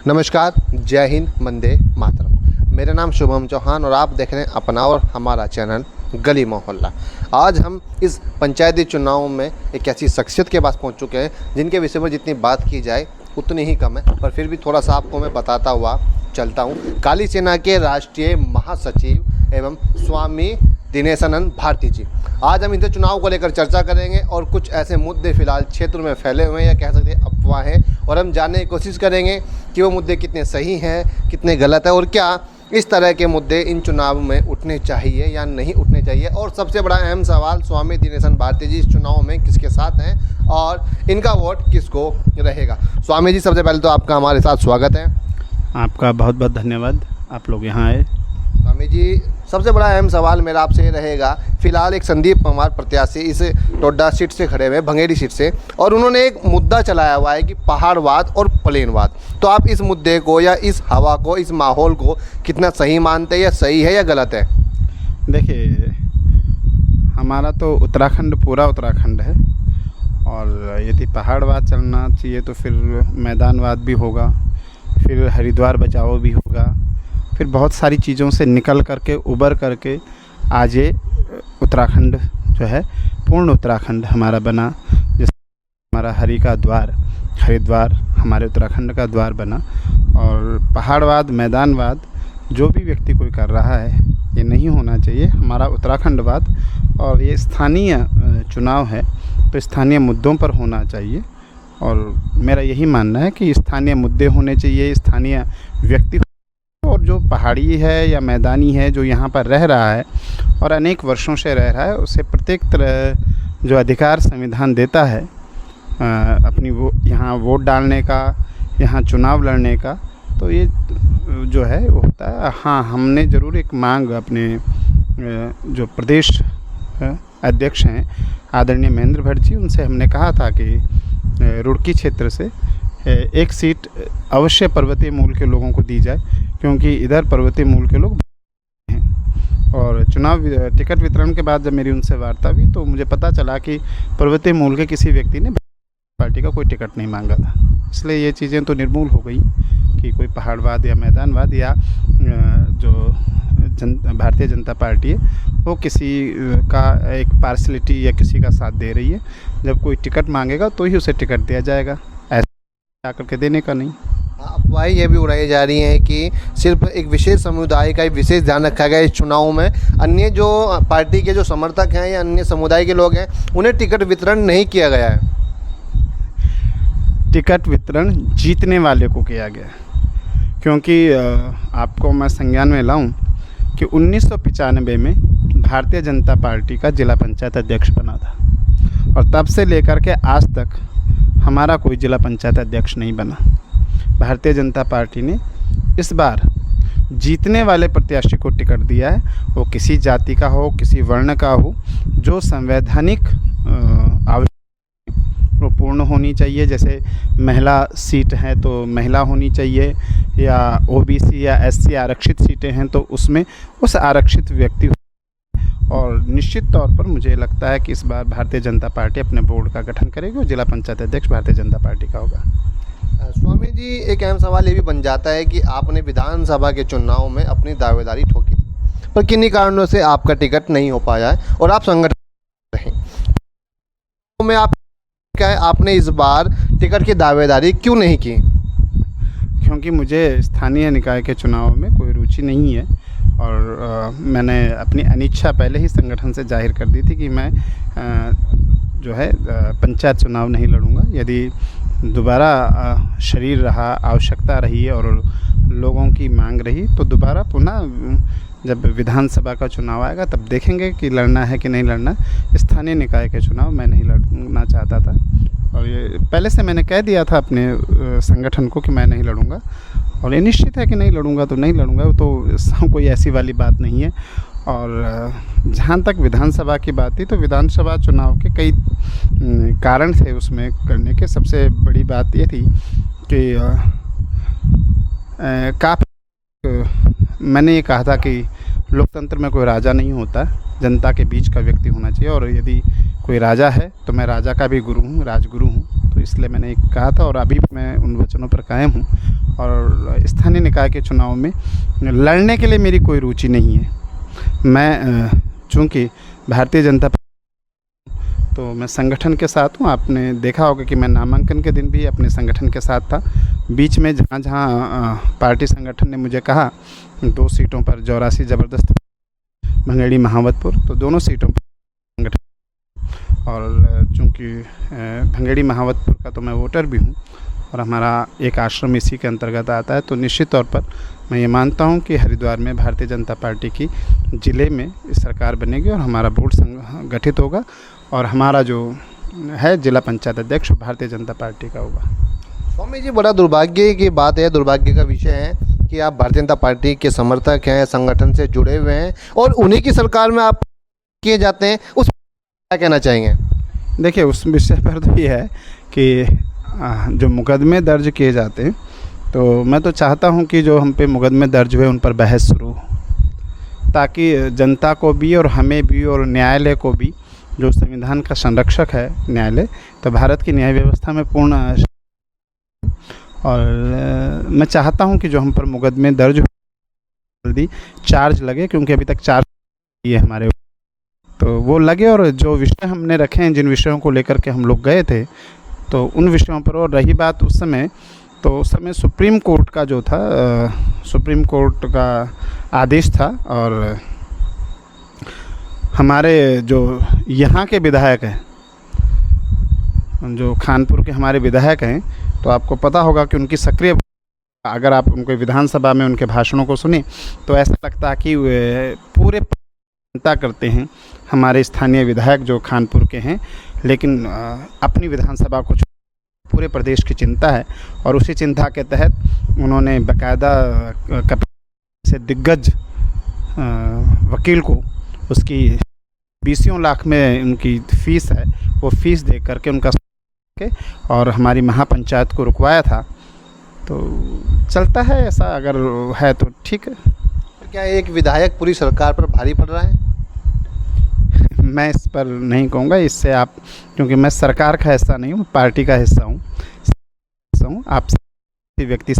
नमस्कार, जय हिंद, वंदे मातरम। मेरा नाम शुभम चौहान और आप देख रहे हैं अपना और हमारा चैनल गली मोहल्ला। आज हम इस पंचायती चुनाव में एक ऐसी शख्सियत के पास पहुंच चुके हैं जिनके विषय में जितनी बात की जाए उतनी ही कम है, पर फिर भी थोड़ा सा आपको मैं बताता हुआ चलता हूं। काली सेना के राष्ट्रीय महासचिव एवं स्वामी दिनेशानंद भारती जी। आज हम इनसे चुनाव को लेकर चर्चा करेंगे और कुछ ऐसे मुद्दे फिलहाल क्षेत्र में फैले हुए हैं या कह सकते हैं अफवाह हैं, और हम जानने की कोशिश करेंगे कि वो मुद्दे कितने सही हैं, कितने गलत है और क्या इस तरह के मुद्दे इन चुनाव में उठने चाहिए या नहीं उठने चाहिए। और सबसे बड़ा अहम सवाल, स्वामी दिनेशानंद भारती जी इस चुनाव में किसके साथ हैं और इनका वोट किसको रहेगा। स्वामी जी, सबसे पहले तो आपका हमारे साथ स्वागत है। आपका बहुत बहुत धन्यवाद, आप लोग यहाँ आए। स्वामी जी, सबसे बड़ा अहम सवाल मेरा आपसे ये रहेगा, फिलहाल एक संदीप कुमार प्रत्याशी इस टोडा सीट से खड़े हुए, भंगेरी सीट से, और उन्होंने एक मुद्दा चलाया हुआ है कि पहाड़वाद और प्लेनवाद। तो आप इस मुद्दे को या इस हवा को, इस माहौल को कितना सही मानते हैं, या सही है या गलत है? देखिए, हमारा तो उत्तराखंड पूरा उत्तराखंड है, और यदि पहाड़वाद चलना चाहिए तो फिर मैदानवाद भी होगा, फिर हरिद्वार बचाओ भी होगा, फिर बहुत सारी चीज़ों से निकल करके उबर करके आज ये उत्तराखंड जो है पूर्ण उत्तराखंड हमारा बना। जैसे हमारा हरि का द्वार हरिद्वार हमारे उत्तराखंड का द्वार बना। और पहाड़वाद, मैदानवाद जो भी व्यक्ति कोई कर रहा है ये नहीं होना चाहिए। हमारा उत्तराखंडवाद और ये स्थानीय चुनाव है तो स्थानीय मुद्दों पर होना चाहिए, और मेरा यही मानना है कि स्थानीय मुद्दे होने चाहिए, स्थानीय व्यक्ति, और जो पहाड़ी है या मैदानी है जो यहाँ पर रह रहा है और अनेक वर्षों से रह रहा है, उसे प्रत्येक तरह जो अधिकार संविधान देता है अपनी यहाँ वोट डालने का, यहाँ चुनाव लड़ने का, तो ये जो है वो होता है। हाँ, हमने ज़रूर एक मांग अपने जो प्रदेश अध्यक्ष हैं आदरणीय महेंद्र भट्ट जी, उनसे हमने कहा था कि रुड़की क्षेत्र से एक सीट अवश्य पर्वतीय मूल के लोगों को दी जाए, क्योंकि इधर पर्वतीय मूल के लोग हैं। और चुनाव टिकट वितरण के बाद जब मेरी उनसे वार्ता हुई तो मुझे पता चला कि पर्वतीय मूल के किसी व्यक्ति ने पार्टी का कोई टिकट नहीं मांगा था। इसलिए ये चीज़ें तो निर्मूल हो गई कि कोई पहाड़वाद या मैदानवाद या जो भारतीय जनता पार्टी है वो किसी का एक पार्शलिटी या किसी का साथ दे रही है। जब कोई टिकट मांगेगा तो ही उसे टिकट दिया जाएगा, ऐसा आकर के देने का नहीं। अफवाहें ये भी उड़ाई जा रही हैं कि सिर्फ एक विशेष समुदाय का विशेष ध्यान रखा गया इस चुनाव में, अन्य जो पार्टी के जो समर्थक हैं या अन्य समुदाय के लोग हैं उन्हें टिकट वितरण नहीं किया गया है। टिकट वितरण जीतने वाले को किया गया, क्योंकि आपको मैं संज्ञान में लाऊं कि 1995 में भारतीय जनता पार्टी का जिला पंचायत अध्यक्ष बना था, और तब से लेकर के आज तक हमारा कोई जिला पंचायत अध्यक्ष नहीं बना। भारतीय जनता पार्टी ने इस बार जीतने वाले प्रत्याशी को टिकट दिया है, वो किसी जाति का हो, किसी वर्ण का हो, जो संवैधानिक आवश्यकता वो पूर्ण होनी चाहिए। जैसे महिला सीट है तो महिला होनी चाहिए, या ओबीसी या एससी आरक्षित सीटें हैं तो उसमें उस आरक्षित व्यक्ति। और निश्चित तौर पर मुझे लगता है कि इस बार भारतीय जनता पार्टी अपने बोर्ड का गठन करेगी और जिला पंचायत अध्यक्ष भारतीय जनता पार्टी का होगा। स्वामी जी, एक अहम सवाल ये भी बन जाता है कि आपने विधानसभा के चुनाव में अपनी दावेदारी ठोकी थी, पर किन्हीं कारणों से आपका टिकट नहीं हो पाया है और आप संगठन रहे में आप क्या है, आपने इस बार टिकट की दावेदारी क्यों नहीं की? क्योंकि मुझे स्थानीय निकाय के चुनाव में कोई रुचि नहीं है, और मैंने अपनी अनिच्छा पहले ही संगठन से जाहिर कर दी थी कि मैं जो है पंचायत चुनाव नहीं लड़ूंगा। यदि दोबारा शरीर रहा, आवश्यकता रही और लोगों की मांग रही तो दोबारा पुनः जब विधानसभा का चुनाव आएगा तब देखेंगे कि लड़ना है कि नहीं लड़ना। स्थानीय निकाय के चुनाव मैं नहीं लड़ना चाहता था, और ये पहले से मैंने कह दिया था अपने संगठन को कि मैं नहीं लड़ूंगा, और ये निश्चित है कि नहीं लड़ूंगा तो नहीं लड़ूंगा, तो कोई ऐसी वाली बात नहीं है। और जहाँ तक विधानसभा की बात थी तो विधानसभा चुनाव के कई कारण थे उसमें करने के। सबसे बड़ी बात ये थी कि काफ़ी मैंने ये कहा था कि लोकतंत्र में कोई राजा नहीं होता, जनता के बीच का व्यक्ति होना चाहिए, और यदि कोई राजा है तो मैं राजा का भी गुरु हूँ, राजगुरु हूँ। तो इसलिए मैंने कहा था, और अभी मैं उन वचनों पर कायम हूँ। और स्थानीय निकाय के चुनाव में लड़ने के लिए मेरी कोई रुचि नहीं है। मैं चूँकि भारतीय जनता तो मैं संगठन के साथ हूँ। आपने देखा होगा कि मैं नामांकन के दिन भी अपने संगठन के साथ था। बीच में जहाँ जहाँ पार्टी संगठन ने मुझे कहा 2 सीटों पर जौरासी ज़बरदस्त भंगेड़ी महावतपुर, तो दोनों सीटों पर संगठन, और चूँकि भंगेड़ी महावतपुर का तो मैं वोटर भी हूँ और हमारा एक आश्रम इसी के अंतर्गत आता है, तो निश्चित तौर पर मैं ये मानता हूँ कि हरिद्वार में भारतीय जनता पार्टी की ज़िले में सरकार बनेगी और हमारा बोर्ड गठित होगा और हमारा जो है जिला पंचायत अध्यक्ष भारतीय जनता पार्टी का होगा। स्वामी जी, बड़ा दुर्भाग्य की बात है, दुर्भाग्य का विषय है कि आप भारतीय जनता पार्टी के समर्थक हैं, संगठन से जुड़े हुए हैं और उन्हीं की सरकार में आप किए जाते हैं, उस क्या कहना चाहेंगे? देखिए, उस विषय पर तो ये है कि जो मुकदमे दर्ज किए जाते हैं, तो मैं तो चाहता हूं कि जो हम पे मुकदमे दर्ज हुए उन पर बहस शुरू हो, ताकि जनता को भी और हमें भी और न्यायालय को भी, जो संविधान का संरक्षक है न्यायालय, तो भारत की न्याय व्यवस्था में पूर्ण और मैं चाहता हूं कि जो हम पर मुकदमे दर्ज जल्दी चार्ज लगे, क्योंकि अभी तक चार्ज ये हमारे, तो वो लगे और जो विषय हमने रखे हैं, जिन विषयों को लेकर के हम लोग गए थे, तो उन विषयों पर। और रही बात उस समय, तो उस समय सुप्रीम कोर्ट का जो था, सुप्रीम कोर्ट का आदेश था और हमारे जो यहाँ के विधायक हैं, जो खानपुर के हमारे विधायक हैं, तो आपको पता होगा कि उनकी सक्रिय, अगर आप उनके विधानसभा में उनके भाषणों को सुने तो ऐसा लगता है कि वे पूरे चिंता करते हैं हमारे स्थानीय विधायक जो खानपुर के हैं, लेकिन अपनी विधानसभा को पूरे प्रदेश की चिंता है और उसी चिंता के तहत उन्होंने बाकायदा से दिग्गज वकील को उसकी 20 लाख में उनकी फ़ीस है, वो फ़ीस दे करके उनका और हमारी महापंचायत को रुकवाया था। तो चलता है ऐसा, अगर है तो ठीक है। क्या एक विधायक पूरी सरकार पर भारी पड़ रहा है? मैं इस पर नहीं कहूँगा, इससे आप, क्योंकि मैं सरकार का हिस्सा नहीं हूँ, पार्टी का हिस्सा हूँ। आप व्यक्ति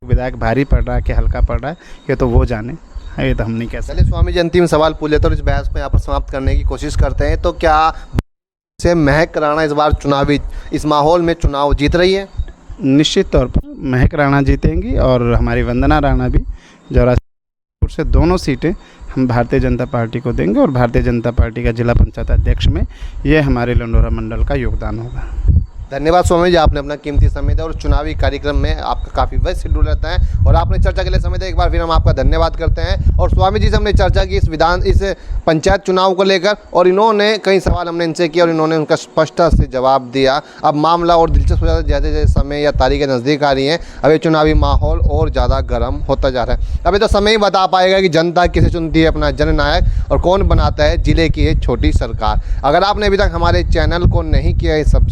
विधायक भारी पड़ रहा है कि हल्का पड़ रहा है, ये तो वो जाने, ये तो हम नहीं कह सकते। चलिए स्वामी जी, अंतिम सवाल पूछ लेते हैं और इस बहस को यहाँ पर समाप्त करने की कोशिश करते हैं। तो क्या से महक राणा इस बार चुनावी इस माहौल में चुनाव जीत रही है? निश्चित तौर पर महक राणा जीतेंगी और हमारी वंदना राणा भी जौरासी से, दोनों सीटें हम भारतीय जनता पार्टी को देंगे और भारतीय जनता पार्टी का जिला पंचायत अध्यक्ष में ये हमारे लंडोरा मंडल का योगदान होगा। धन्यवाद स्वामी जी, आपने अपना कीमती समय दिया और चुनावी कार्यक्रम में आपका काफ़ी व्यस्त शेड्यूल रहता है और आपने चर्चा के लिए समय दिया। एक बार फिर हम आपका धन्यवाद करते हैं। और स्वामी जी से हमने चर्चा की इस पंचायत चुनाव को लेकर और इन्होंने कई सवाल हमने इनसे किए और इन्होंने उनका स्पष्टता से जवाब दिया। अब मामला और दिलचस्प हो जाता है, जैसे जैसे समय या तारीखें नज़दीक आ रही हैं, अब ये चुनावी माहौल और ज़्यादा गर्म होता जा रहा है। अभी तो समय ही बता पाएगा कि जनता किसे चुनती है अपना जननायक और कौन बनाता है जिले की एक छोटी सरकार। अगर आपने अभी तक हमारे चैनल को नहीं किया है सब्सक्राइब